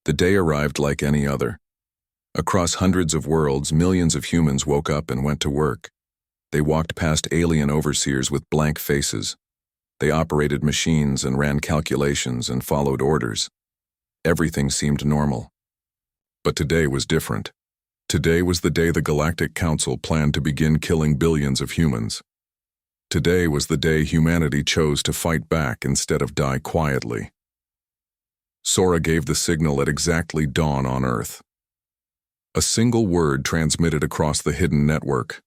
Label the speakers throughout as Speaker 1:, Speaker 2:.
Speaker 1: The day arrived like any other. Across hundreds of worlds, millions of humans woke up and went to work. They walked past alien overseers with blank faces. They operated machines and ran calculations and followed orders. Everything seemed normal. But today was different. Today was the day the Galactic Council planned to begin killing billions of humans. Today was the day humanity chose to fight back instead of die quietly. Sora gave the signal at exactly dawn on Earth. A single word transmitted across the hidden network.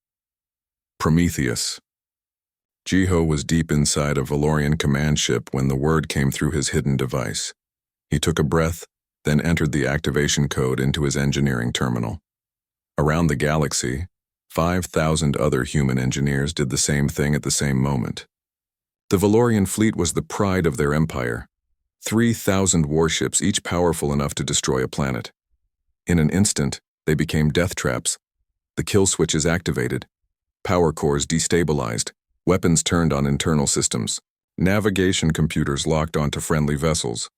Speaker 1: Prometheus. Jiho was deep inside a Valorian command ship when the word came through his hidden device. He took a breath, then entered the activation code into his engineering terminal. Around the galaxy, 5,000 other human engineers did the same thing at the same moment. The Valorian fleet was the pride of their empire. 3,000 warships, each powerful enough to destroy a planet. In an instant, they became death traps. The kill switches activated, power cores destabilized, weapons turned on internal systems, navigation computers locked onto friendly vessels.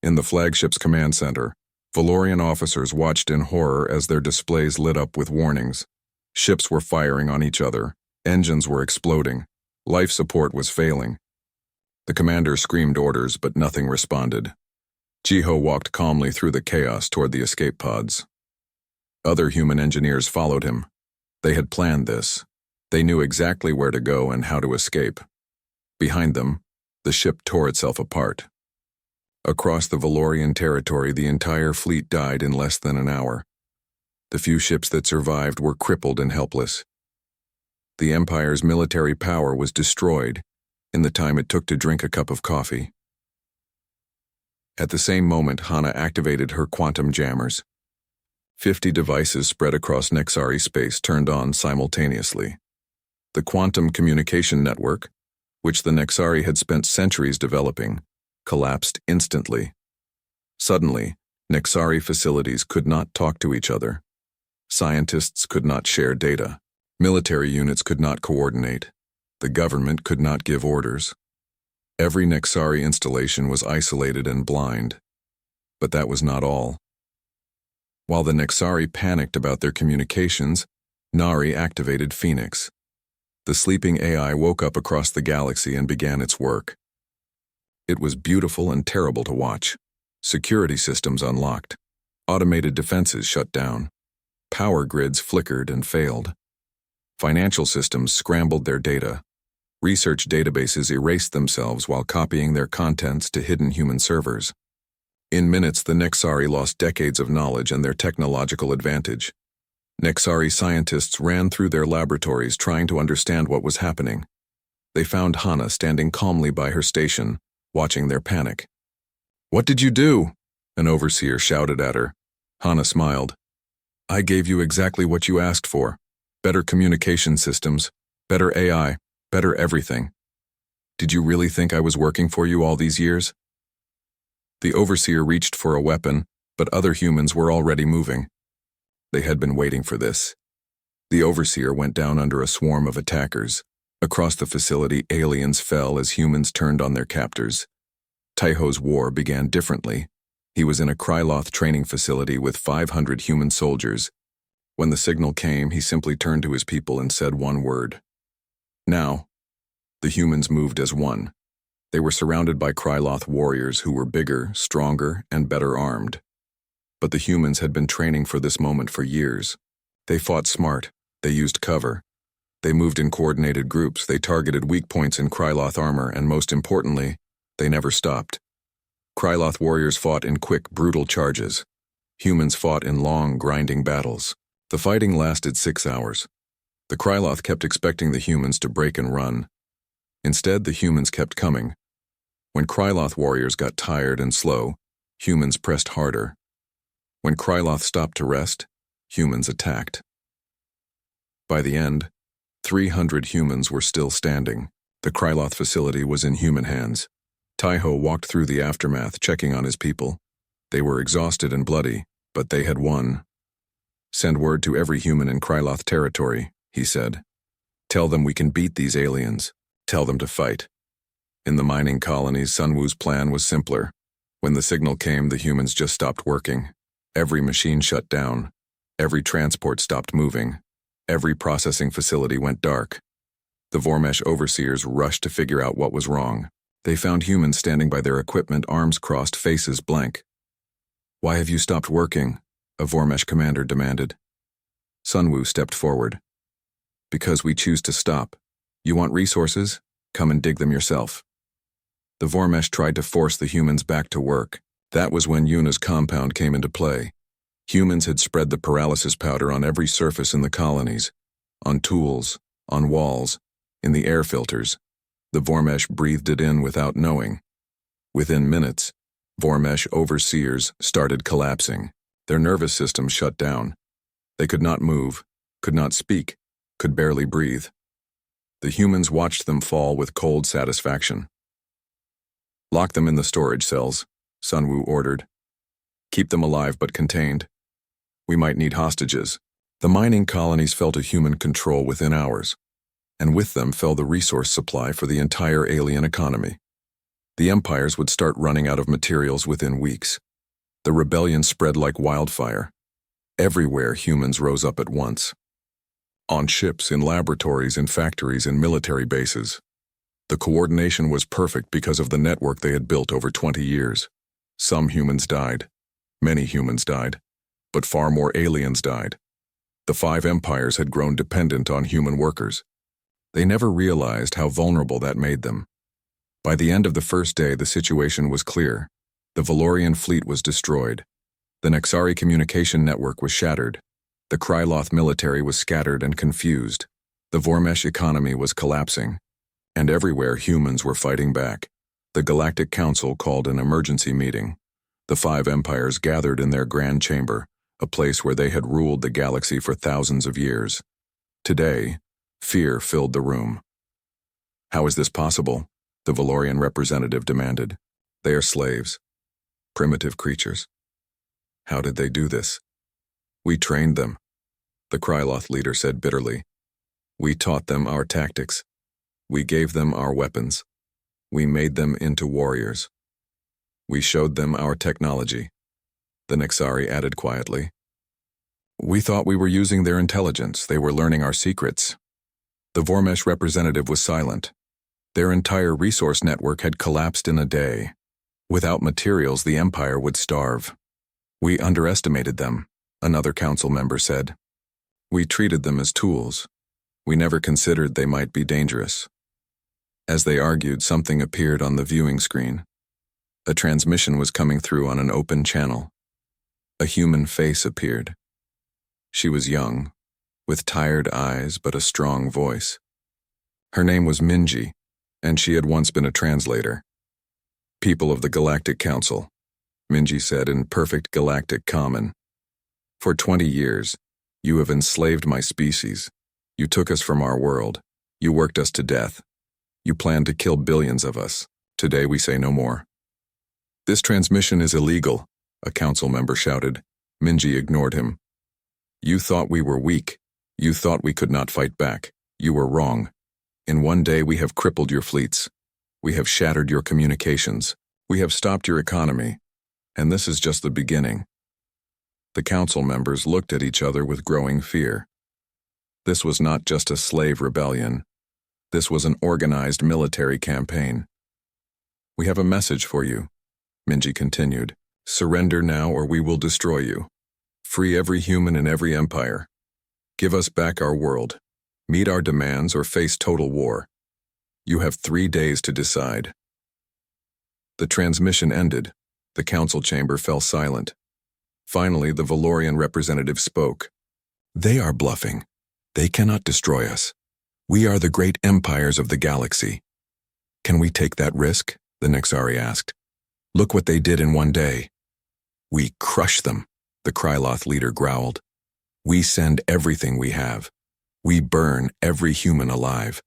Speaker 1: In the flagship's command center, Valorian officers watched in horror as their displays lit up with warnings. Ships were firing on each other, engines were exploding, life support was failing. The commander screamed orders, but nothing responded. Jiho walked calmly through the chaos toward the escape pods. Other human engineers followed him. They had planned this. They knew exactly where to go and how to escape. Behind them, the ship tore itself apart. Across the Valorian territory, the entire fleet died in less than an hour. The few ships that survived were crippled and helpless. The Empire's military power was destroyed in the time it took to drink a cup of coffee. At the same moment, Hana activated her quantum jammers. 50 devices spread across Nexari space turned on simultaneously. The quantum communication network, which the Nexari had spent centuries developing, collapsed instantly. Suddenly, Nexari facilities could not talk to each other. Scientists could not share data. Military units could not coordinate. The government could not give orders. Every Nexari installation was isolated and blind. But that was not all. While the Nexari panicked about their communications, Nari activated Phoenix. The sleeping AI woke up across the galaxy and began its work. It was beautiful and terrible to watch. Security systems unlocked. Automated defenses shut down. Power grids flickered and failed. Financial systems scrambled their data. Research databases erased themselves while copying their contents to hidden human servers. In minutes, the Nexari lost decades of knowledge and their technological advantage. Nexari scientists ran through their laboratories trying to understand what was happening. They found Hana standing calmly by her station, watching their panic. "What did you do?" an overseer shouted at her. Hana smiled. "I gave you exactly what you asked for. Better communication systems, better AI, better everything. Did you really think I was working for you all these years?" The overseer reached for a weapon, but other humans were already moving. They had been waiting for this. The overseer went down under a swarm of attackers. Across the facility, aliens fell as humans turned on their captors. Taiho's war began differently. He was in a Kryloth training facility with 500 human soldiers. When the signal came, he simply turned to his people and said one word. Now, the humans moved as one. They were surrounded by Kryloth warriors who were bigger, stronger, and better armed. But the humans had been training for this moment for years. They fought smart. They used cover. They moved in coordinated groups. They targeted weak points in Kryloth armor, and most importantly, they never stopped. Kryloth warriors fought in quick, brutal charges. Humans fought in long, grinding battles. The fighting lasted 6 hours. The Kryloth kept expecting the humans to break and run. Instead, the humans kept coming. When Kryloth warriors got tired and slow, humans pressed harder. When Kryloth stopped to rest, humans attacked. By the end, 300 humans were still standing. The Kryloth facility was in human hands. Taiho walked through the aftermath, checking on his people. They were exhausted and bloody, but they had won. "Send word to every human in Kryloth territory," he said. "Tell them we can beat these aliens. Tell them to fight." In the mining colonies, Sunwoo's plan was simpler. When the signal came, the humans just stopped working. Every machine shut down. Every transport stopped moving. Every processing facility went dark. The Vormesh overseers rushed to figure out what was wrong. They found humans standing by their equipment, arms crossed, faces blank. "Why have you stopped working?" a Vormesh commander demanded. Sunwoo stepped forward. "Because we choose to stop. You want resources? Come and dig them yourself." The Vormesh tried to force the humans back to work. That was when Yuna's compound came into play. Humans had spread the paralysis powder on every surface in the colonies, on tools, on walls, in the air filters. The Vormesh breathed it in without knowing. Within minutes, Vormesh overseers started collapsing. Their nervous systems shut down. They could not move, could not speak, could barely breathe. The humans watched them fall with cold satisfaction. "Lock them in the storage cells," Sunwoo ordered. "Keep them alive but contained. We might need hostages." The mining colonies fell to human control within hours, and with them fell the resource supply for the entire alien economy. The empires would start running out of materials within weeks. The rebellion spread like wildfire. Everywhere humans rose up at once. On ships, in laboratories, in factories, in military bases. The coordination was perfect because of the network they had built over 20 years. Some humans died. Many humans died. But far more aliens died. The 5 empires had grown dependent on human workers. They never realized how vulnerable that made them. By the end of the first day, the situation was clear. The Valorian fleet was destroyed. The Nexari communication network was shattered. The Kryloth military was scattered and confused. The Vormesh economy was collapsing. And everywhere humans were fighting back. The Galactic Council called an emergency meeting. The 5 empires gathered in their grand chamber, a place where they had ruled the galaxy for thousands of years. Today, fear filled the room. "How is this possible?" the Valorian representative demanded. "They are slaves. Primitive creatures. How did they do this?" "We trained them," the Kryloth leader said bitterly. "We taught them our tactics. We gave them our weapons. We made them into warriors. We showed them our technology," the Nexari added quietly. "We thought we were using their intelligence. They were learning our secrets." The Vormesh representative was silent. Their entire resource network had collapsed in a day. Without materials, the empire would starve. "We underestimated them," another council member said. "We treated them as tools. We never considered they might be dangerous." As they argued, something appeared on the viewing screen. A transmission was coming through on an open channel. A human face appeared. She was young, with tired eyes but a strong voice. Her name was Minji, and she had once been a translator. "People of the Galactic Council," Minji said in perfect galactic common. "For 20 years, you have enslaved my species. You took us from our world. You worked us to death. You planned to kill billions of us. Today we say no more." "This transmission is illegal," a council member shouted. Minji ignored him. "You thought we were weak. You thought we could not fight back. You were wrong. In one day we have crippled your fleets. We have shattered your communications. We have stopped your economy. And this is just the beginning." The council members looked at each other with growing fear. This was not just a slave rebellion. This was an organized military campaign. "We have a message for you," Minji continued. "Surrender now or we will destroy you. Free every human in every empire. Give us back our world. Meet our demands or face total war. You have 3 days to decide." The transmission ended. The council chamber fell silent. Finally, the Valorian representative spoke. "They are bluffing. They cannot destroy us. We are the great empires of the galaxy. Can we take that risk?" the Nexari asked. "Look what they did in one day." "We crush them," the Kryloth leader growled. "We send everything we have. We burn every human alive."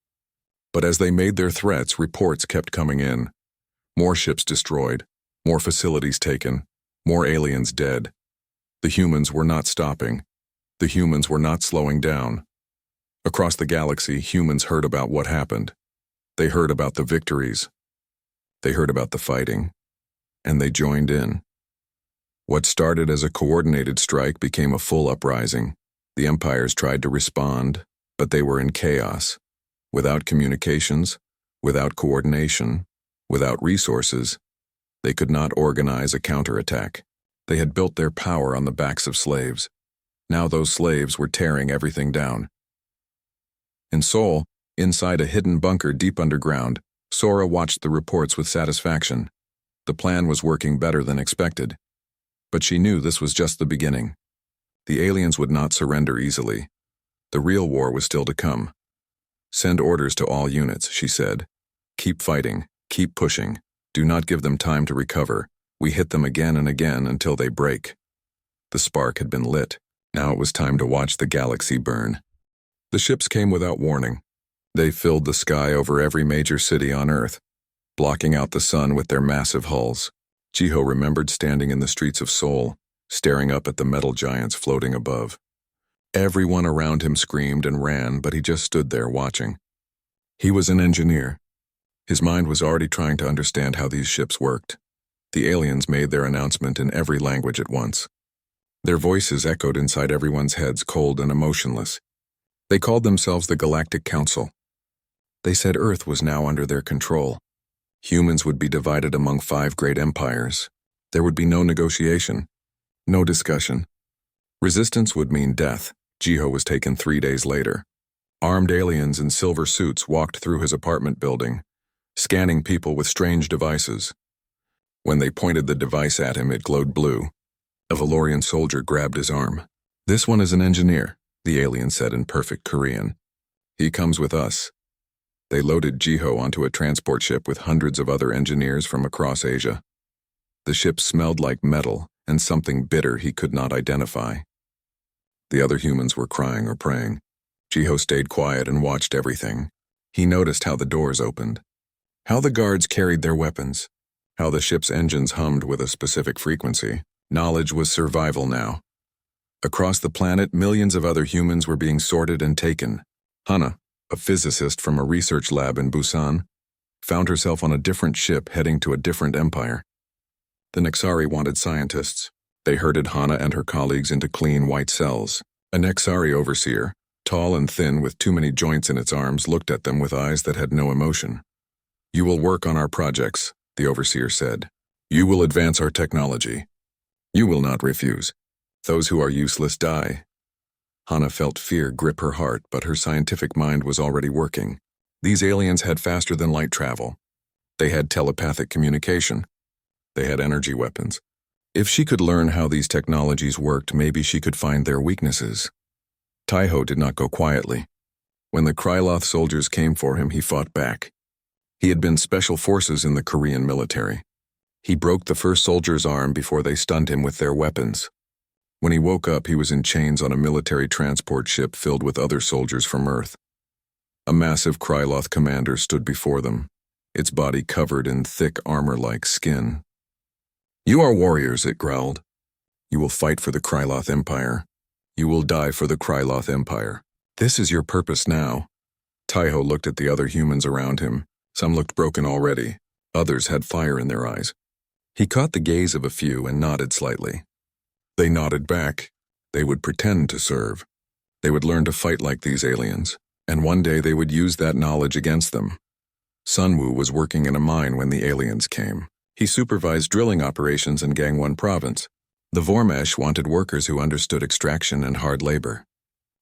Speaker 1: But as they made their threats, reports kept coming in. More ships destroyed, more facilities taken, more aliens dead. The humans were not stopping. The humans were not slowing down. Across the galaxy, humans heard about what happened. They heard about the victories. They heard about the fighting. and they joined in. What started as a coordinated strike became a full uprising. The empires tried to respond, but they were in chaos. Without communications, without coordination, without resources, they could not organize a counterattack. They had built their power on the backs of slaves. Now those slaves were tearing everything down. In Seoul, inside a hidden bunker deep underground, Sora watched the reports with satisfaction. The plan was working better than expected. But she knew this was just the beginning. The aliens would not surrender easily. The real war was still to come. "Send orders to all units," she said. "Keep fighting, keep pushing. Do not give them time to recover. We hit them again and again until they break." The spark had been lit. Now it was time to watch the galaxy burn. The ships came without warning. They filled the sky over every major city on Earth, blocking out the sun with their massive hulls. Jiho remembered standing in the streets of Seoul, staring up at the metal giants floating above. Everyone around him screamed and ran, but he just stood there watching. He was an engineer. His mind was already trying to understand how these ships worked. The aliens made their announcement in every language at once. Their voices echoed inside everyone's heads, cold and emotionless. They called themselves the Galactic Council. They said Earth was now under their control. Humans would be divided among 5 great empires. There would be no negotiation, no discussion. Resistance would mean death. Jiho was taken 3 days later. Armed aliens in silver suits walked through his apartment building, scanning people with strange devices. When they pointed the device at him, it glowed blue. A Valorian soldier grabbed his arm. "This one is an engineer," the alien said in perfect Korean. "He comes with us." They loaded Jiho onto a transport ship with hundreds of other engineers from across Asia. The ship smelled like metal and something bitter he could not identify. The other humans were crying or praying. Jiho stayed quiet and watched everything. He noticed how the doors opened, how the guards carried their weapons, how the ship's engines hummed with a specific frequency. Knowledge was survival now. Across the planet, millions of other humans were being sorted and taken. Hana, a physicist from a research lab in Busan, found herself on a different ship heading to a different empire. The Nexari wanted scientists. They herded Hana and her colleagues into clean white cells. A Nexari overseer, tall and thin with too many joints in its arms, looked at them with eyes that had no emotion. "You will work on our projects," the overseer said. "You will advance our technology. You will not refuse. Those who are useless die." Hana felt fear grip her heart, but her scientific mind was already working. These aliens had faster-than-light travel. They had telepathic communication. They had energy weapons. If she could learn how these technologies worked, maybe she could find their weaknesses. Taiho did not go quietly. When the Kryloth soldiers came for him, he fought back. He had been special forces in the Korean military. He broke the first soldier's arm before they stunned him with their weapons. When he woke up, he was in chains on a military transport ship filled with other soldiers from Earth. A massive Kryloth commander stood before them, its body covered in thick armor-like skin. "You are warriors," it growled. "You will fight for the Kryloth Empire. You will die for the Kryloth Empire. This is your purpose now." Taiho looked at the other humans around him. Some looked broken already. Others had fire in their eyes. He caught the gaze of a few and nodded slightly. They nodded back. They would pretend to serve. They would learn to fight like these aliens, and one day they would use that knowledge against them. Sunwoo was working in a mine when the aliens came. He supervised drilling operations in Gangwon province. The Vormesh wanted workers who understood extraction and hard labor.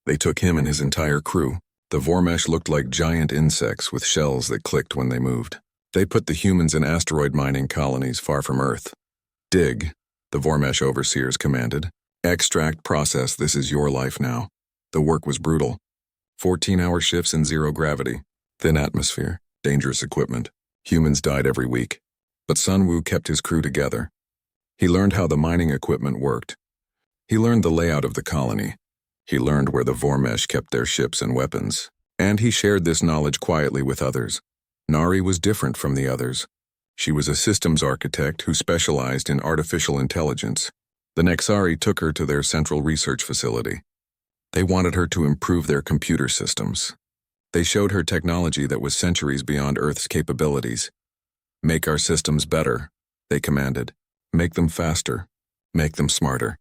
Speaker 1: They took him and his entire crew. The Vormesh looked like giant insects with shells that clicked when they moved. They put the humans in asteroid mining colonies far from Earth. "Dig," the Vormesh overseers commanded. "Extract, process, this is your life now." The work was brutal. 14-hour shifts in zero gravity, thin atmosphere, dangerous equipment. Humans died every week. But Sunwoo kept his crew together. He learned how the mining equipment worked. He learned the layout of the colony. He learned where the Vormesh kept their ships and weapons. And he shared this knowledge quietly with others. Nari was different from the others. She was a systems architect who specialized in artificial intelligence. The Nexari took her to their central research facility. They wanted her to improve their computer systems. They showed her technology that was centuries beyond Earth's capabilities. "Make our systems better," They commanded, "Make them faster. Make them smarter."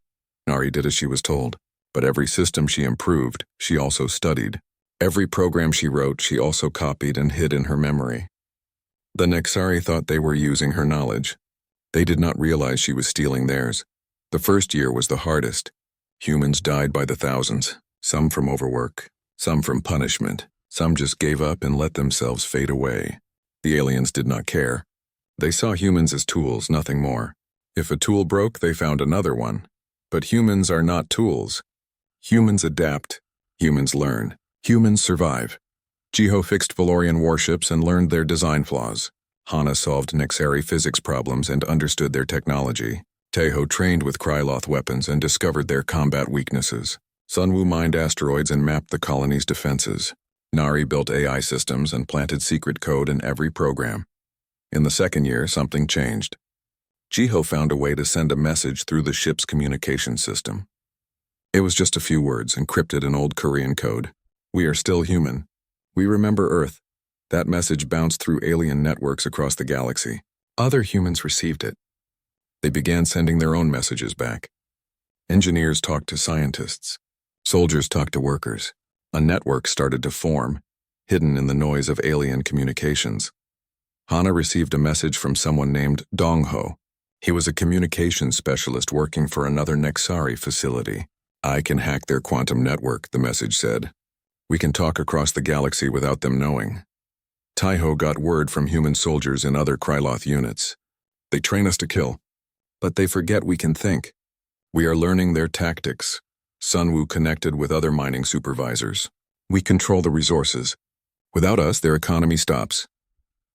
Speaker 1: Nari did as she was told, but every system she improved, she also studied. Every program she wrote, she also copied and hid in her memory. The Nexari thought they were using her knowledge. They did not realize she was stealing theirs. The first year was the hardest. Humans died by the thousands, some from overwork, some from punishment, some just gave up and let themselves fade away. The aliens did not care. They saw humans as tools, nothing more. If a tool broke, they found another one. But humans are not tools. Humans adapt. Humans learn. Humans survive. Jiho fixed Valorian warships and learned their design flaws. Hana solved Nexari physics problems and understood their technology. Teho trained with Kryloth weapons and discovered their combat weaknesses. Sunwoo mined asteroids and mapped the colony's defenses. Nari built AI systems and planted secret code in every program. In the second year, something changed. Jiho found a way to send a message through the ship's communication system. It was just a few words, encrypted in old Korean code. "We are still human. We remember Earth." That message bounced through alien networks across the galaxy. Other humans received it. They began sending their own messages back. Engineers talked to scientists. Soldiers talked to workers. A network started to form, hidden in the noise of alien communications. Hana received a message from someone named Dongho. He was a communications specialist working for another Nexari facility. "I can hack their quantum network," the message said. "We can talk across the galaxy without them knowing." Taiho got word from human soldiers in other Kryloth units. "They train us to kill, but they forget we can think. We are learning their tactics." Sunwoo connected with other mining supervisors. "We control the resources. Without us, their economy stops."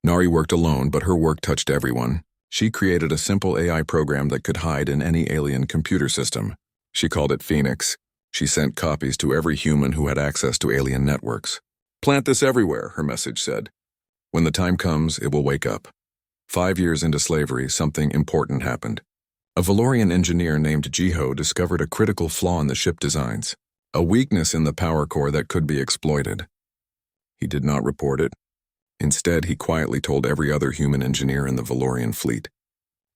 Speaker 1: Nari worked alone, but her work touched everyone. She created a simple AI program that could hide in any alien computer system. She called it Phoenix. She sent copies to every human who had access to alien networks. "Plant this everywhere," her message said. "When the time comes, it will wake up." 5 years into slavery, something important happened. A Valorian engineer named Jiho discovered a critical flaw in the ship designs, a weakness in the power core that could be exploited. He did not report it. Instead, he quietly told every other human engineer in the Valorian fleet.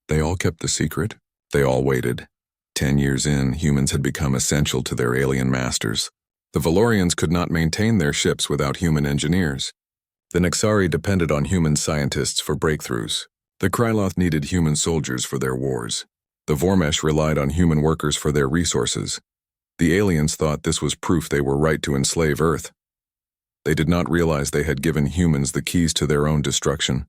Speaker 1: They all kept the secret. They all waited. 10 years in, humans had become essential to their alien masters. The Valorians could not maintain their ships without human engineers. The Nexari depended on human scientists for breakthroughs. The Kryloth needed human soldiers for their wars. The Vormesh relied on human workers for their resources. The aliens thought this was proof they were right to enslave Earth. They did not realize they had given humans the keys to their own destruction.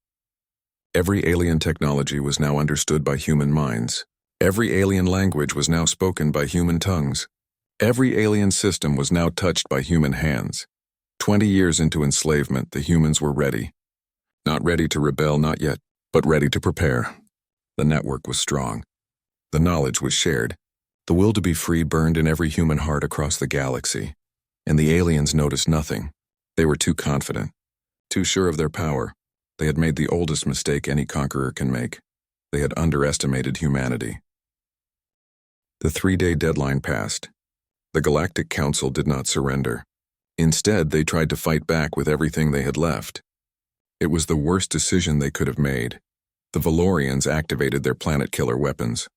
Speaker 1: Every alien technology was now understood by human minds. Every alien language was now spoken by human tongues. Every alien system was now touched by human hands. 20 years into enslavement, the humans were ready. Not ready to rebel, not yet, but ready to prepare. The network was strong. The knowledge was shared. The will to be free burned in every human heart across the galaxy. And the aliens noticed nothing. They were too confident, too sure of their power. They had made the oldest mistake any conqueror can make. They had underestimated humanity. The 3-day deadline passed. The Galactic Council did not surrender. Instead, they tried to fight back with everything they had left. It was the worst decision they could have made. The Valorians activated their planet-killer weapons.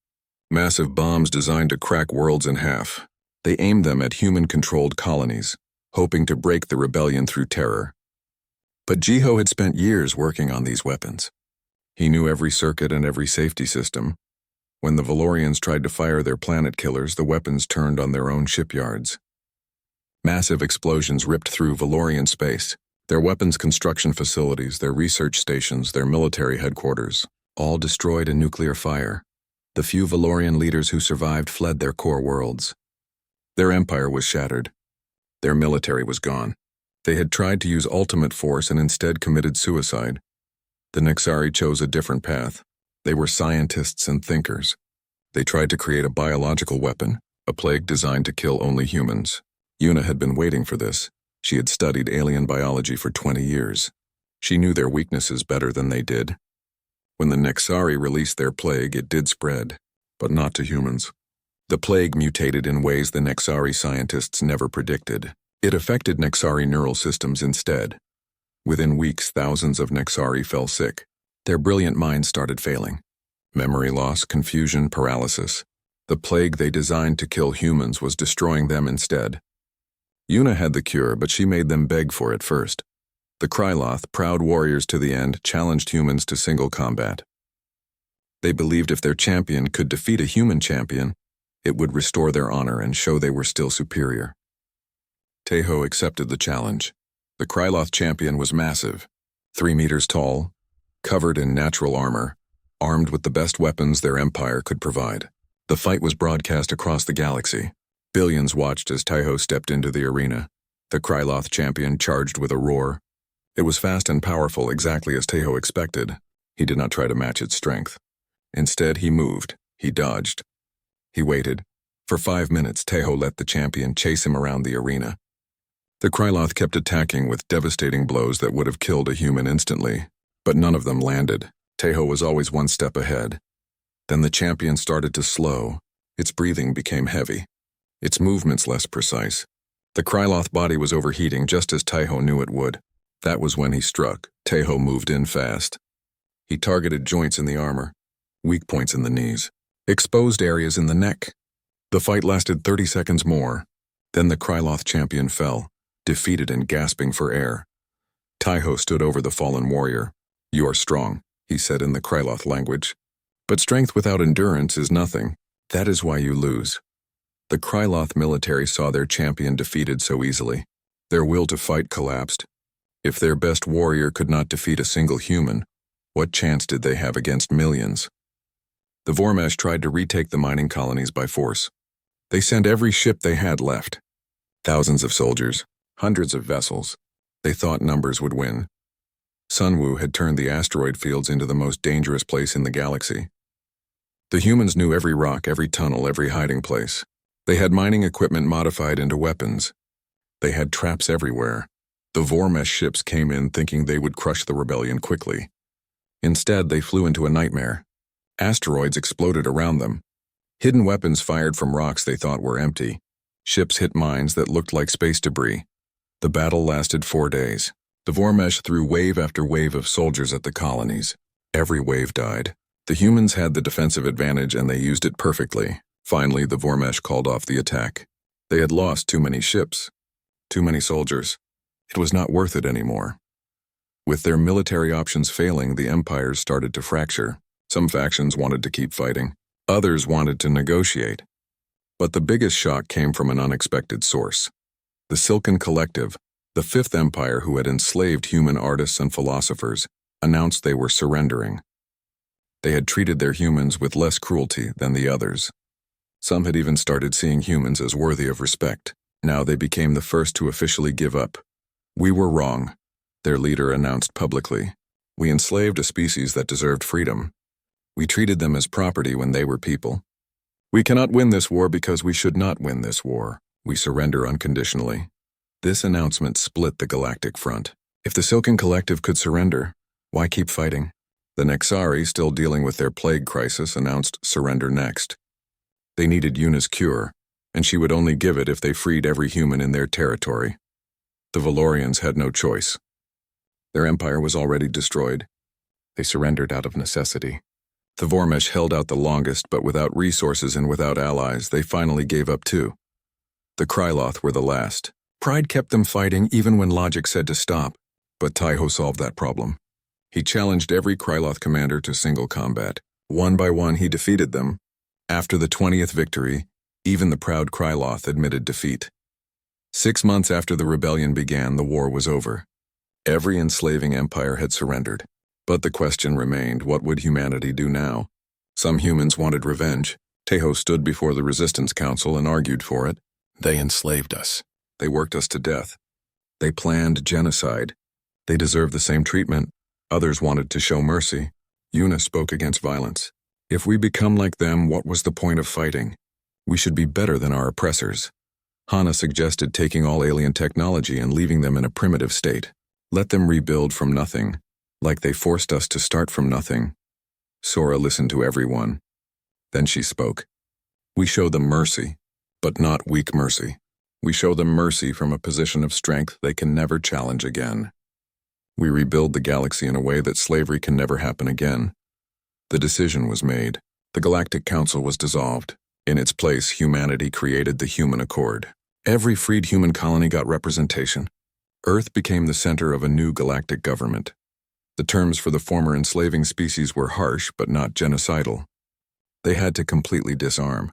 Speaker 1: Massive bombs designed to crack worlds in half. They aimed them at human-controlled colonies, hoping to break the rebellion through terror. But Jiho had spent years working on these weapons. He knew every circuit and every safety system. When the Valorians tried to fire their planet killers, the weapons turned on their own shipyards. Massive explosions ripped through Valorian space. Their weapons construction facilities, their research stations, their military headquarters, all destroyed in nuclear fire. The few Valorian leaders who survived fled their core worlds. Their empire was shattered. Their military was gone. They had tried to use ultimate force and instead committed suicide. The Nexari chose a different path. They were scientists and thinkers. They tried to create a biological weapon, a plague designed to kill only humans. Yuna had been waiting for this. She had studied alien biology for 20 years. She knew their weaknesses better than they did. When the Nexari released their plague, it did spread, but not to humans. The plague mutated in ways the Nexari scientists never predicted. It affected Nexari neural systems instead. Within weeks, thousands of Nexari fell sick. Their brilliant minds started failing. Memory loss, confusion, paralysis. The plague they designed to kill humans was destroying them instead. Una had the cure, but she made them beg for it first. The Kryloth, proud warriors to the end, challenged humans to single combat. They believed if their champion could defeat a human champion, it would restore their honor and show they were still superior. Tejo accepted the challenge. The Kryloth champion was massive, 3 meters tall, covered in natural armor, armed with the best weapons their empire could provide. The fight was broadcast across the galaxy. Billions watched as Tejo stepped into the arena. The Kryloth champion charged with a roar. It was fast and powerful, exactly as Tejo expected. He did not try to match its strength. Instead, he moved. He dodged. He waited. For 5 minutes, Tejo let the champion chase him around the arena. The Kryloth kept attacking with devastating blows that would have killed a human instantly, but none of them landed. Tejo was always one step ahead. Then the champion started to slow. Its breathing became heavy. Its movements less precise. The Kryloth body was overheating just as Tejo knew it would. That was when he struck. Tejo moved in fast. He targeted joints in the armor, weak points in the knees, exposed areas in the neck. The fight lasted 30 seconds more. Then the Kryloth champion fell, defeated and gasping for air. Tejo stood over the fallen warrior. "You are strong," he said in the Kryloth language. "But strength without endurance is nothing. That is why you lose." The Kryloth military saw their champion defeated so easily. Their will to fight collapsed. If their best warrior could not defeat a single human, what chance did they have against millions? The Vormesh tried to retake the mining colonies by force. They sent every ship they had left. Thousands of soldiers, hundreds of vessels. They thought numbers would win. Sunwoo had turned the asteroid fields into the most dangerous place in the galaxy. The humans knew every rock, every tunnel, every hiding place. They had mining equipment modified into weapons. They had traps everywhere. The Vormesh ships came in thinking they would crush the rebellion quickly. Instead, they flew into a nightmare. Asteroids exploded around them. Hidden weapons fired from rocks they thought were empty. Ships hit mines that looked like space debris. The battle lasted 4 days. The Vormesh threw wave after wave of soldiers at the colonies. Every wave died. The humans had the defensive advantage and they used it perfectly. Finally, the Vormesh called off the attack. They had lost too many ships, too many soldiers. It was not worth it anymore. With their military options failing, the empires started to fracture. Some factions wanted to keep fighting. Others wanted to negotiate. But the biggest shock came from an unexpected source. The Silken Collective, the fifth empire who had enslaved human artists and philosophers, announced they were surrendering. They had treated their humans with less cruelty than the others. Some had even started seeing humans as worthy of respect. Now they became the first to officially give up. "We were wrong," their leader announced publicly. "We enslaved a species that deserved freedom. We treated them as property when they were people. We cannot win this war because we should not win this war. We surrender unconditionally." This announcement split the Galactic Front. If the Silken Collective could surrender, why keep fighting? The Nexari, still dealing with their plague crisis, announced surrender next. They needed Una's cure, and she would only give it if they freed every human in their territory. The Valorians had no choice. Their empire was already destroyed. They surrendered out of necessity. The Vormesh held out the longest, but without resources and without allies, they finally gave up too. The Kryloth were the last. Pride kept them fighting even when logic said to stop, but Tejo solved that problem. He challenged every Kryloth commander to single combat. One by one, he defeated them. After the 20th victory, even the proud Kryloth admitted defeat. 6 months after the rebellion began, the war was over. Every enslaving empire had surrendered. But the question remained, what would humanity do now? Some humans wanted revenge. Tejo stood before the Resistance Council and argued for it. They enslaved us. They worked us to death. They planned genocide. They deserved the same treatment. Others wanted to show mercy. Una spoke against violence. If we become like them, what was the point of fighting? We should be better than our oppressors. Hana suggested taking all alien technology and leaving them in a primitive state. Let them rebuild from nothing, like they forced us to start from nothing. Sora listened to everyone. Then she spoke. "We show them mercy, but not weak mercy. We show them mercy from a position of strength they can never challenge again. We rebuild the galaxy in a way that slavery can never happen again. The decision was made. The Galactic Council was dissolved. In its place, humanity created the Human Accord. Every freed human colony got representation. Earth became the center of a new galactic government. The terms for the former enslaving species were harsh but not genocidal. They had to completely disarm.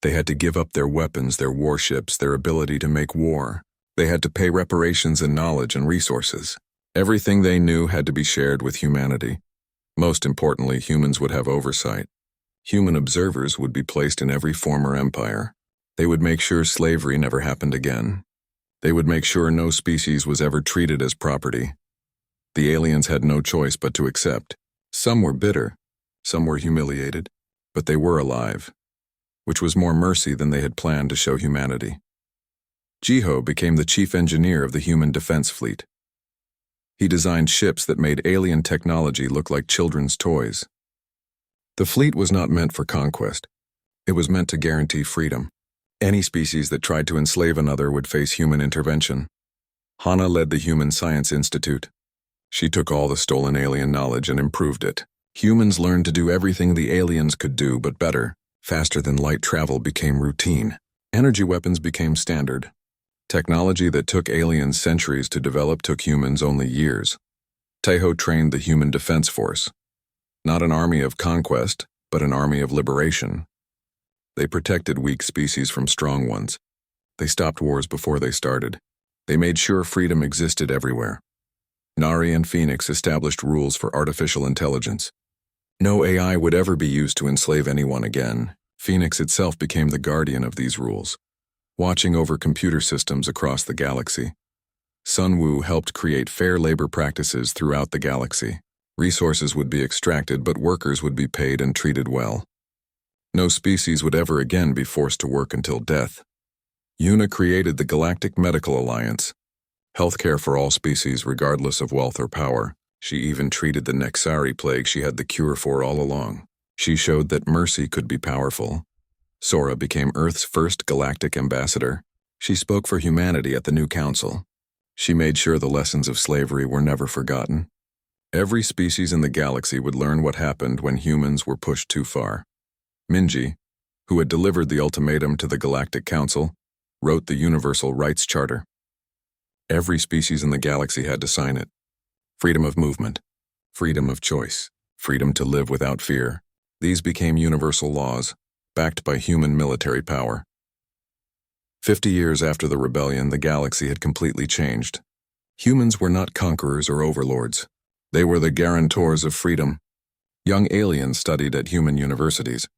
Speaker 1: They had to give up their weapons, their warships, their ability to make war. They had to pay reparations in knowledge and resources. Everything they knew had to be shared with humanity. Most importantly, humans would have oversight. Human observers would be placed in every former empire. They would make sure slavery never happened again. They would make sure no species was ever treated as property. The aliens had no choice but to accept. Some were bitter, some were humiliated, but they were alive, which was more mercy than they had planned to show humanity. Jiho became the chief engineer of the human defense fleet. He designed ships that made alien technology look like children's toys. The fleet was not meant for conquest. It was meant to guarantee freedom. Any species that tried to enslave another would face human intervention. Hana led the Human Science Institute. She took all the stolen alien knowledge and improved it. Humans learned to do everything the aliens could do, but better. Faster than light travel became routine. Energy weapons became standard. Technology that took aliens centuries to develop took humans only years. Tejo trained the Human Defense Force. Not an army of conquest, but an army of liberation. They protected weak species from strong ones. They stopped wars before they started. They made sure freedom existed everywhere. Nari and Phoenix established rules for artificial intelligence. No AI would ever be used to enslave anyone again. Phoenix itself became the guardian of these rules, watching over computer systems across the galaxy. Sun Wu helped create fair labor practices throughout the galaxy. Resources would be extracted, but workers would be paid and treated well. No species would ever again be forced to work until death. Yuna created the Galactic Medical Alliance, healthcare for all species regardless of wealth or power. She even treated the Nexari plague she had the cure for all along. She showed that mercy could be powerful. Sora became Earth's first galactic ambassador. She spoke for humanity at the new council. She made sure the lessons of slavery were never forgotten. Every species in the galaxy would learn what happened when humans were pushed too far. Minji, who had delivered the ultimatum to the Galactic Council, wrote the Universal Rights Charter. Every species in the galaxy had to sign it. Freedom of movement, freedom of choice, freedom to live without fear. These became universal laws, backed by human military power. 50 years after the rebellion, the galaxy had completely changed. Humans were not conquerors or overlords. They were the guarantors of freedom. Young aliens studied at human universities.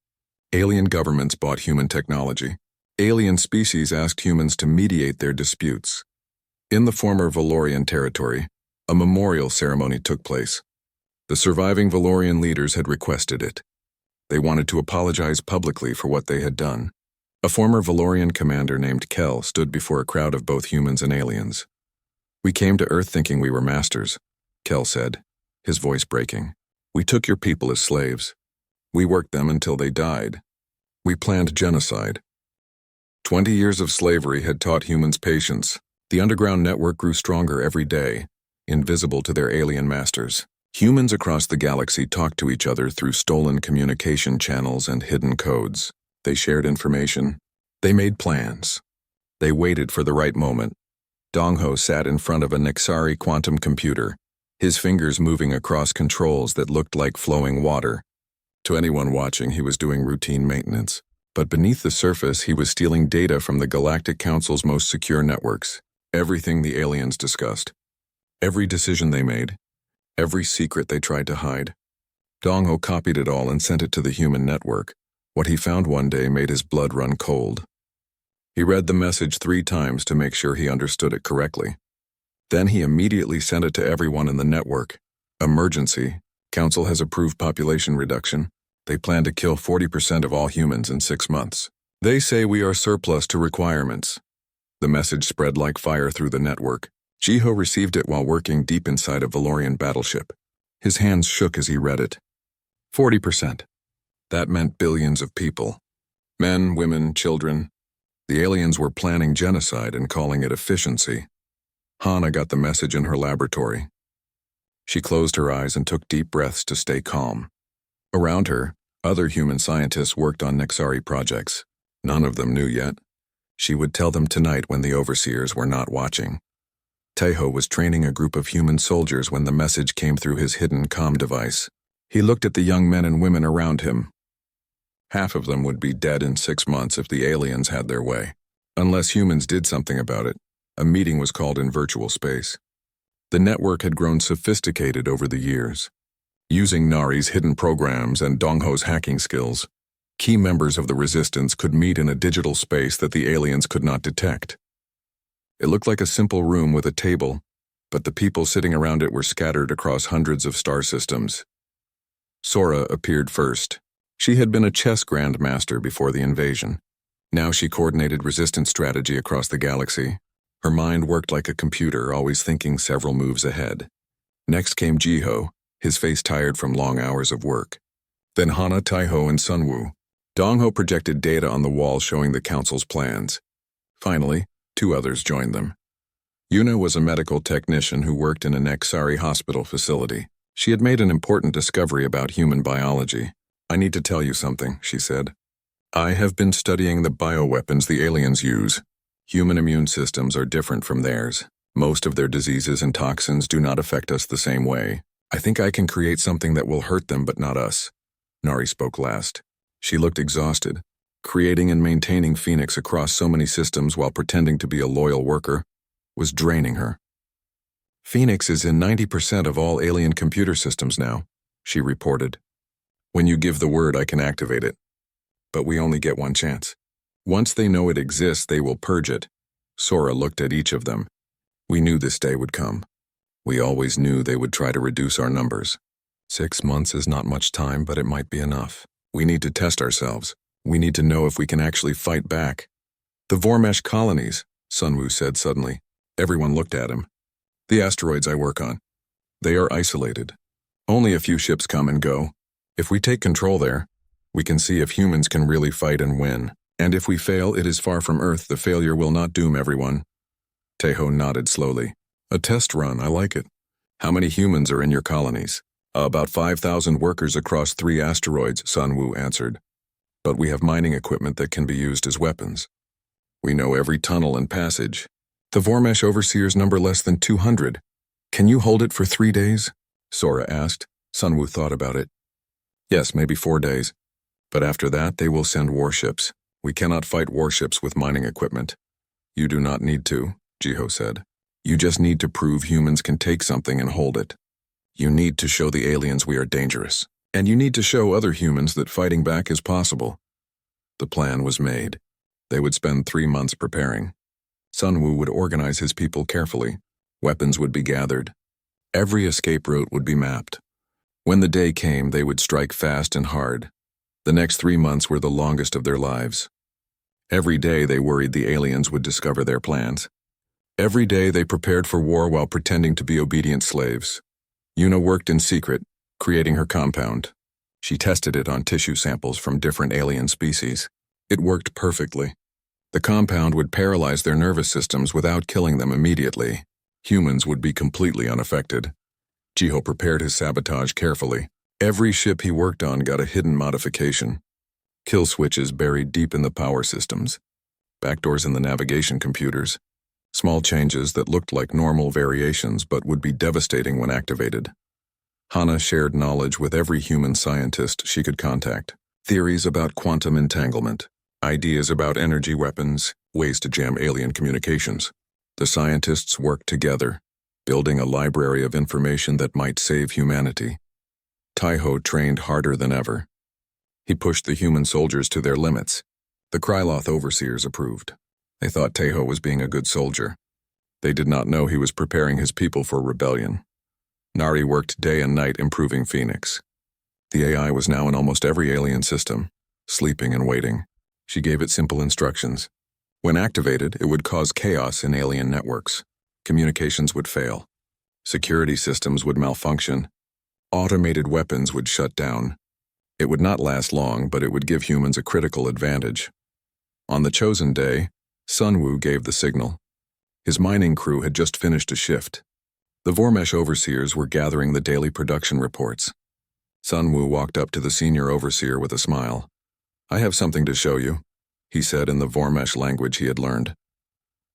Speaker 1: Alien governments bought human technology. Alien species asked humans to mediate their disputes. In the former Valorian territory, a memorial ceremony took place. The surviving Valorian leaders had requested it. They wanted to apologize publicly for what they had done. A former Valorian commander named Kel stood before a crowd of both humans and aliens. "We came to Earth thinking we were masters," Kel said, his voice breaking. "We took your people as slaves. We worked them until they died. We planned genocide." 20 years of slavery had taught humans patience. The underground network grew stronger every day, invisible to their alien masters. Humans across the galaxy talked to each other through stolen communication channels and hidden codes. They shared information. They made plans. They waited for the right moment. Dongho sat in front of a Nexari quantum computer, his fingers moving across controls that looked like flowing water. To anyone watching, he was doing routine maintenance. But beneath the surface, he was stealing data from the Galactic Council's most secure networks. Everything the aliens discussed. Every decision they made. Every secret they tried to hide. Dongho copied it all and sent it to the human network. What he found one day made his blood run cold. He read the message 3 times to make sure he understood it correctly. Then he immediately sent it to everyone in the network. "Emergency. Council has approved population reduction. They plan to kill 40% of all humans in 6 months. They say we are surplus to requirements." The message spread like fire through the network. Jiho received it while working deep inside a Valorian battleship. His hands shook as he read it. 40%. That meant billions of people. Men, women, children. The aliens were planning genocide and calling it efficiency. Hana got the message in her laboratory. She closed her eyes and took deep breaths to stay calm. Around her, other human scientists worked on Nexari projects. None of them knew yet. She would tell them tonight when the overseers were not watching. Taeho was training a group of human soldiers when the message came through his hidden comm device. He looked at the young men and women around him. Half of them would be dead in 6 months if the aliens had their way. Unless humans did something about it, a meeting was called in virtual space. The network had grown sophisticated over the years. Using Nari's hidden programs and Dongho's hacking skills, key members of the resistance could meet in a digital space that the aliens could not detect. It looked like a simple room with a table, but the people sitting around it were scattered across hundreds of star systems. Sora appeared first. She had been a chess grandmaster before the invasion. Now she coordinated resistance strategy across the galaxy. Her mind worked like a computer, always thinking several moves ahead. Next came Jiho, his face tired from long hours of work. Then Hana, Taeho, and Sunwoo. Dongho projected data on the wall showing the council's plans. Finally, 2 others joined them. Yuna was a medical technician who worked in a Nexari hospital facility. She had made an important discovery about human biology. "I need to tell you something," she said. "I have been studying the bioweapons the aliens use. Human immune systems are different from theirs. Most of their diseases and toxins do not affect us the same way. I think I can create something that will hurt them but not us." Nari spoke last. She looked exhausted. Creating and maintaining Phoenix across so many systems while pretending to be a loyal worker was draining her. "Phoenix is in 90% of all alien computer systems now," she reported. "When you give the word, I can activate it. But we only get one chance. Once they know it exists, they will purge it." Sora looked at each of them. "We knew this day would come. We always knew they would try to reduce our numbers. 6 months is not much time, but it might be enough. We need to test ourselves. We need to know if we can actually fight back." "The Vormesh colonies," Sunwoo said suddenly. Everyone looked at him. "The asteroids I work on. They are isolated. Only a few ships come and go. If we take control there, we can see if humans can really fight and win. And if we fail, it is far from Earth. The failure will not doom everyone." Taeho nodded slowly. "A test run, I like it. How many humans are in your colonies?" "About 5,000 workers across 3 asteroids," Sunwoo answered. "But we have mining equipment that can be used as weapons. We know every tunnel and passage. The Vormesh overseers number less than 200. Can you hold it for 3 days?" Sora asked. Sunwoo thought about it. "Yes, maybe 4 days. But after that, they will send warships. We cannot fight warships with mining equipment." "You do not need to," Jiho said. "You just need to prove humans can take something and hold it. You need to show the aliens we are dangerous. And you need to show other humans that fighting back is possible." The plan was made. They would spend 3 months preparing. Sunwoo would organize his people carefully. Weapons would be gathered. Every escape route would be mapped. When the day came, they would strike fast and hard. The next 3 months were the longest of their lives. Every day they worried the aliens would discover their plans. Every day they prepared for war while pretending to be obedient slaves. Yuna worked in secret, creating her compound. She tested it on tissue samples from different alien species. It worked perfectly. The compound would paralyze their nervous systems without killing them immediately. Humans would be completely unaffected. Jiho prepared his sabotage carefully. Every ship he worked on got a hidden modification. Kill switches buried deep in the power systems. Backdoors in the navigation computers. Small changes that looked like normal variations but would be devastating when activated. Hana shared knowledge with every human scientist she could contact. Theories about quantum entanglement. Ideas about energy weapons. Ways to jam alien communications. The scientists worked together, building a library of information that might save humanity. Taeho trained harder than ever. He pushed the human soldiers to their limits. The Kryloth overseers approved. They thought Taeho was being a good soldier. They did not know he was preparing his people for rebellion. Nari worked day and night improving Phoenix. The AI was now in almost every alien system, sleeping and waiting. She gave it simple instructions. When activated, it would cause chaos in alien networks. Communications would fail. Security systems would malfunction. Automated weapons would shut down. It would not last long, but it would give humans a critical advantage. On the chosen day, Sunwoo gave the signal. His mining crew had just finished a shift. The Vormesh overseers were gathering the daily production reports. Sun Wu walked up to the senior overseer with a smile. "I have something to show you," he said in the Vormesh language he had learned.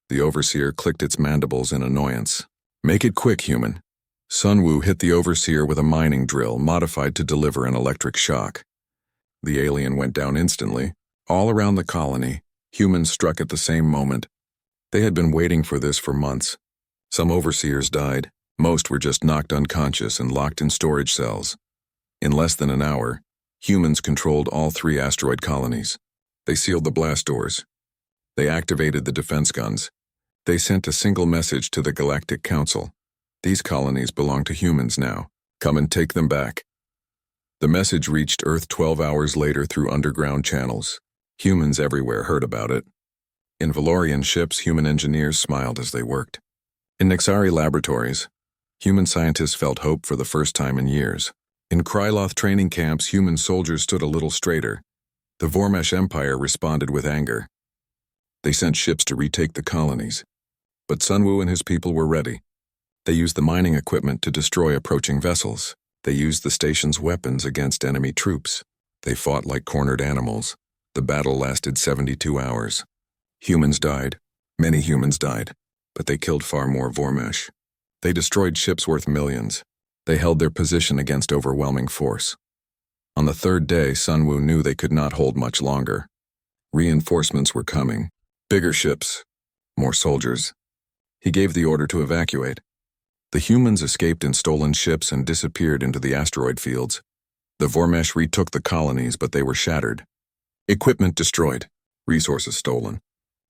Speaker 1: The overseer clicked its mandibles in annoyance. "Make it quick, human." Sun Wu hit the overseer with a mining drill modified to deliver an electric shock. The alien went down instantly. All around the colony, humans struck at the same moment. They had been waiting for this for months. Some overseers died. Most were just knocked unconscious and locked in storage cells. In less than an hour, humans controlled all 3 asteroid colonies. They sealed the blast doors. They activated the defense guns. They sent a single message to the Galactic Council. These colonies belong to humans now. Come and take them back. The message reached Earth 12 hours later through underground channels. Humans everywhere heard about it. In Valorian ships, human engineers smiled as they worked. In Nexari laboratories, human scientists felt hope for the first time in years. In Kryloth training camps, human soldiers stood a little straighter. The Vormesh Empire responded with anger. They sent ships to retake the colonies. But Sun Wu and his people were ready. They used the mining equipment to destroy approaching vessels. They used the station's weapons against enemy troops. They fought like cornered animals. The battle lasted 72 hours. Humans died. Many humans died. But they killed far more Vormesh. They destroyed ships worth millions. They held their position against overwhelming force. On the 3rd day, Sun Wu knew they could not hold much longer. Reinforcements were coming. Bigger ships. More soldiers. He gave the order to evacuate. The humans escaped in stolen ships and disappeared into the asteroid fields. The Vormesh retook the colonies, but they were shattered. Equipment destroyed. Resources stolen.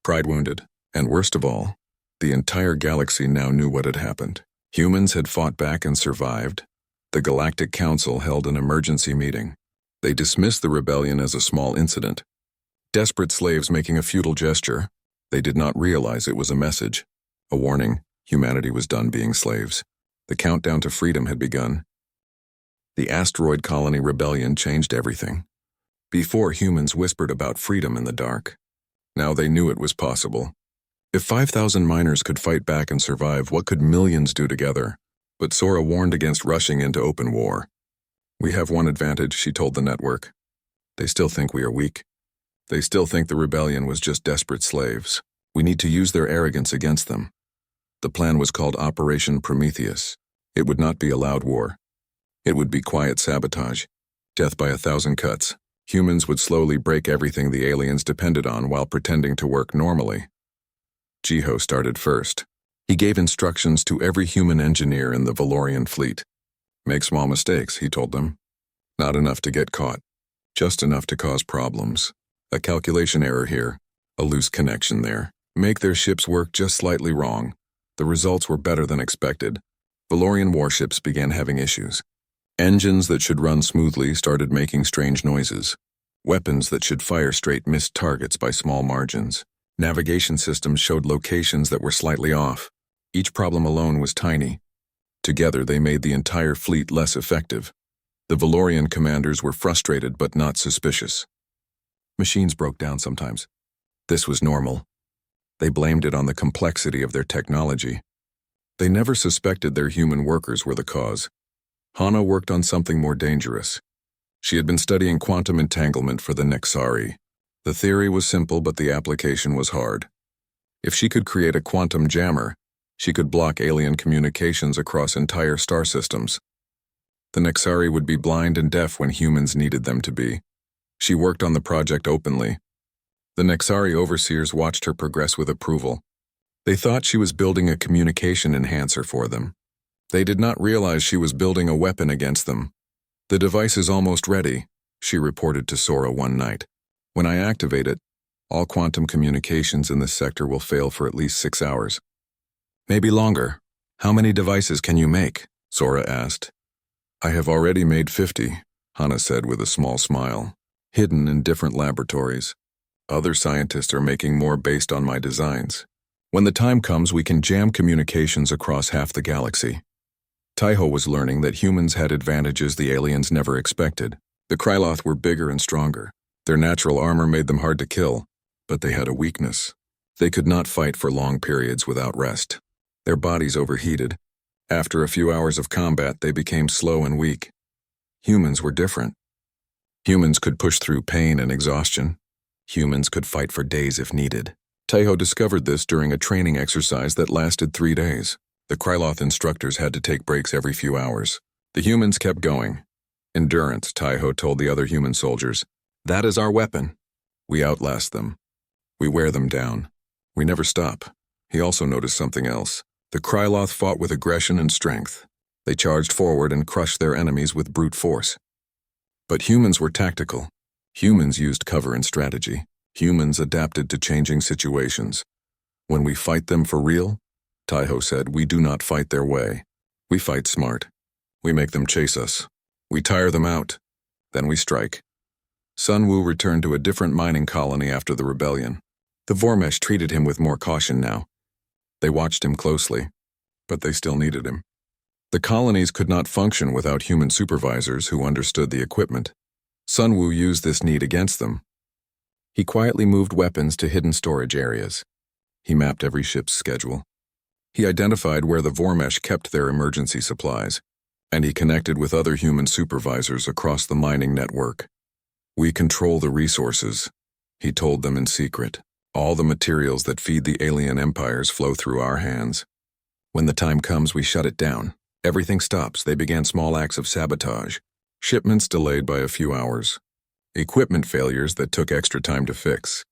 Speaker 1: Pride wounded. And worst of all, the entire galaxy now knew what had happened. Humans had fought back and survived. The Galactic Council held an emergency meeting. They dismissed the rebellion as a small incident. Desperate slaves making a futile gesture. They did not realize it was a message. A warning, humanity was done being slaves. The countdown to freedom had begun. The asteroid colony rebellion changed everything. Before, humans whispered about freedom in the dark. Now they knew it was possible. If 5,000 miners could fight back and survive, what could millions do together? But Sora warned against rushing into open war. "We have one advantage," she told the network. "They still think we are weak. They still think the rebellion was just desperate slaves. We need to use their arrogance against them." The plan was called Operation Prometheus. It would not be a loud war. It would be quiet sabotage. Death by 1,000 cuts. Humans would slowly break everything the aliens depended on while pretending to work normally. Jiho started first. He gave instructions to every human engineer in the Valorian fleet. "Make small mistakes," he told them. "Not enough to get caught. Just enough to cause problems. A calculation error here. A loose connection there. Make their ships work just slightly wrong." The results were better than expected. Valorian warships began having issues. Engines that should run smoothly started making strange noises. Weapons that should fire straight missed targets by small margins. Navigation systems showed locations that were slightly off. Each problem alone was tiny. Together, they made the entire fleet less effective. The Valorian commanders were frustrated but not suspicious. Machines broke down sometimes. This was normal. They blamed it on the complexity of their technology. They never suspected their human workers were the cause. Hana worked on something more dangerous. She had been studying quantum entanglement for the Nexari. The theory was simple, but the application was hard. If she could create a quantum jammer, she could block alien communications across entire star systems. The Nexari would be blind and deaf when humans needed them to be. She worked on the project openly. The Nexari overseers watched her progress with approval. They thought she was building a communication enhancer for them. They did not realize she was building a weapon against them. "The device is almost ready," she reported to Sora one night. "When I activate it, all quantum communications in this sector will fail for at least 6 hours. Maybe longer. How many devices can you make?" Sora asked. "I have already made 50, Hana said with a small smile, hidden in different laboratories. Other scientists are making more based on my designs. When the time comes, we can jam communications across half the galaxy." Taiho was learning that humans had advantages the aliens never expected. The Kryloth were bigger and stronger. Their natural armor made them hard to kill, but they had a weakness. They could not fight for long periods without rest. Their bodies overheated. After a few hours of combat, they became slow and weak. Humans were different. Humans could push through pain and exhaustion. Humans could fight for days if needed. Taeho discovered this during a training exercise that lasted 3 days. The Kryloth instructors had to take breaks every few hours. The humans kept going. Endurance, Taeho told the other human soldiers. That is our weapon. We outlast them. We wear them down. We never stop. He also noticed something else. The Kryloth fought with aggression and strength. They charged forward and crushed their enemies with brute force. But humans were tactical. Humans used cover and strategy. Humans adapted to changing situations. When we fight them for real, Taeho said, we do not fight their way. We fight smart. We make them chase us. We tire them out. Then we strike. Sun Wu returned to a different mining colony after the rebellion. The Vormesh treated him with more caution now. They watched him closely, but they still needed him. The colonies could not function without human supervisors who understood the equipment. Sun Wu used this need against them. He quietly moved weapons to hidden storage areas. He mapped every ship's schedule. He identified where the Vormesh kept their emergency supplies, and he connected with other human supervisors across the mining network. We control the resources, he told them in secret. All the materials that feed the alien empires flow through our hands. When the time comes, we shut it down. Everything stops. They began small acts of sabotage. Shipments delayed by a few hours. Equipment failures that took extra time to fix.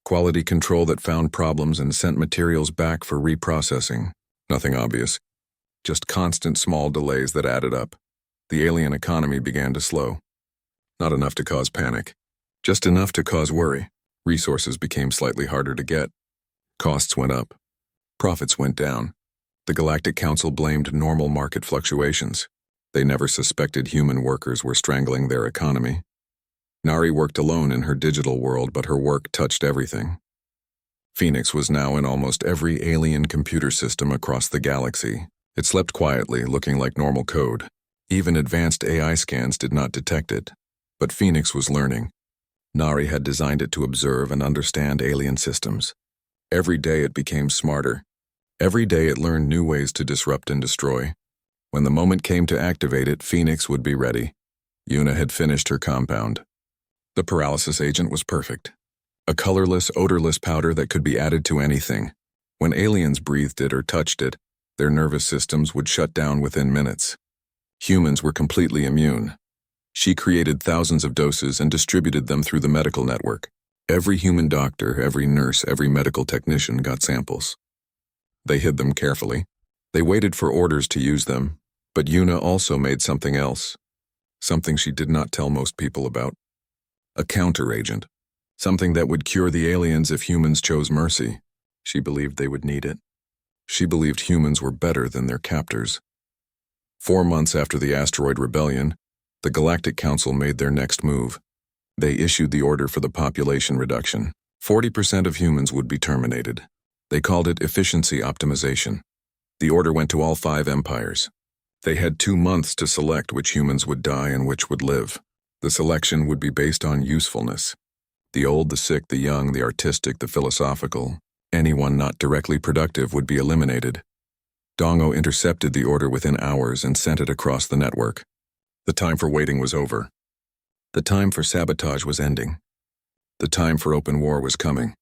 Speaker 1: Quality control that found problems and sent materials back for reprocessing. Nothing obvious. Just constant small delays that added up. The alien economy began to slow. Not enough to cause panic. Just enough to cause worry. Resources became slightly harder to get. Costs went up. Profits went down. The Galactic Council blamed normal market fluctuations. They never suspected human workers were strangling their economy. Nari worked alone in her digital world, but her work touched everything. Phoenix was now in almost every alien computer system across the galaxy. It slept quietly, looking like normal code. Even advanced AI scans did not detect it. But Phoenix was learning. Nari had designed it to observe and understand alien systems. Every day it became smarter. Every day it learned new ways to disrupt and destroy. When the moment came to activate it, Phoenix would be ready. Yuna had finished her compound. The paralysis agent was perfect. A colorless, odorless powder that could be added to anything. When aliens breathed it or touched it, their nervous systems would shut down within minutes. Humans were completely immune. She created thousands of doses and distributed them through the medical network. Every human doctor, every nurse, every medical technician got samples. They hid them carefully. They waited for orders to use them, but Yuna also made something else. Something she did not tell most people about. A counter-agent. Something that would cure the aliens if humans chose mercy. She believed they would need it. She believed humans were better than their captors. 4 months after the asteroid rebellion, the Galactic Council made their next move. They issued the order for the population reduction. 40% of humans would be terminated. They called it efficiency optimization. The order went to all 5 empires. They had 2 months to select which humans would die and which would live. The selection would be based on usefulness. The old, the sick, the young, the artistic, the philosophical. Anyone not directly productive would be eliminated. Dongo intercepted the order within hours and sent it across the network. The time for waiting was over. The time for sabotage was ending. The time for open war was coming.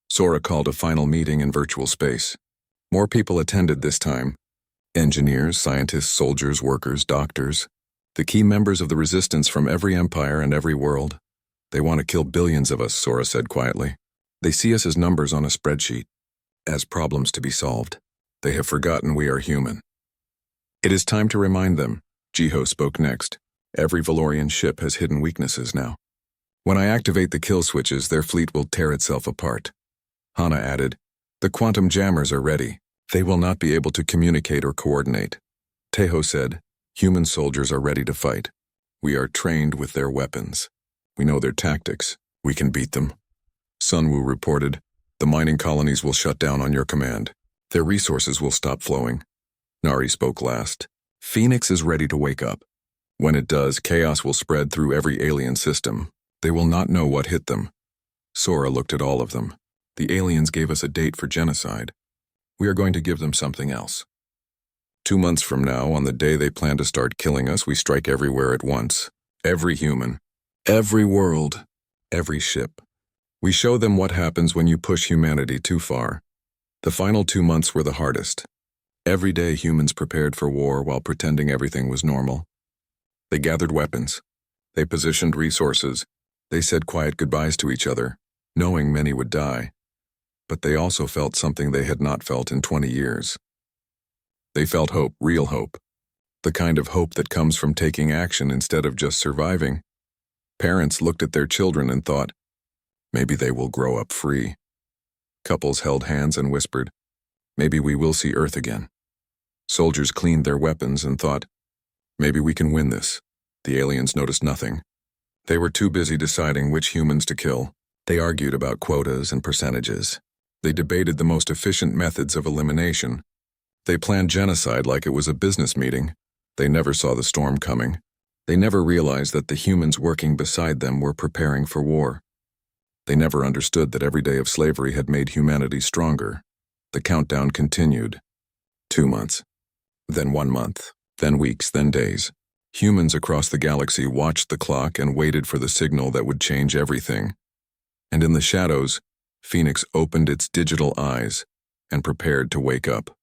Speaker 1: Sora called a final meeting in virtual space. More people attended this time. Engineers, scientists, soldiers, workers, doctors. The key members of the resistance from every empire and every world. They want to kill billions of us, Sora said quietly. They see us as numbers on a spreadsheet, as problems to be solved. They have forgotten we are human. It is time to remind them. Jiho spoke next. Every Valorian ship has hidden weaknesses now. When I activate the kill switches, their fleet will tear itself apart. Hana added, the quantum jammers are ready. They will not be able to communicate or coordinate. Taeho said, human soldiers are ready to fight. We are trained with their weapons. We know their tactics. We can beat them. Sunwoo reported, the mining colonies will shut down on your command. Their resources will stop flowing. Nari spoke last. Phoenix is ready to wake up. When it does, chaos will spread through every alien system. They will not know what hit them. Sora looked at all of them. The aliens gave us a date for genocide. We are going to give them something else. 2 months from now, on the day they plan to start killing us, we strike everywhere at once. Every human, every world, every ship. We show them what happens when you push humanity too far. The final 2 months were the hardest. Every day humans prepared for war while pretending everything was normal. They gathered weapons. They positioned resources. They said quiet goodbyes to each other, knowing many would die. But they also felt something they had not felt in 20 years. They felt hope, real hope. The kind of hope that comes from taking action instead of just surviving. Parents looked at their children and thought, maybe they will grow up free. Couples held hands and whispered, maybe we will see Earth again. Soldiers cleaned their weapons and thought, maybe we can win this. The aliens noticed nothing. They were too busy deciding which humans to kill. They argued about quotas and percentages. They debated the most efficient methods of elimination. They planned genocide like it was a business meeting. They never saw the storm coming. They never realized that the humans working beside them were preparing for war. They never understood that every day of slavery had made humanity stronger. The countdown continued. 2 months. Then 1 month. Then weeks, then days. Humans across the galaxy watched the clock and waited for the signal that would change everything. And in the shadows, Phoenix opened its digital eyes and prepared to wake up.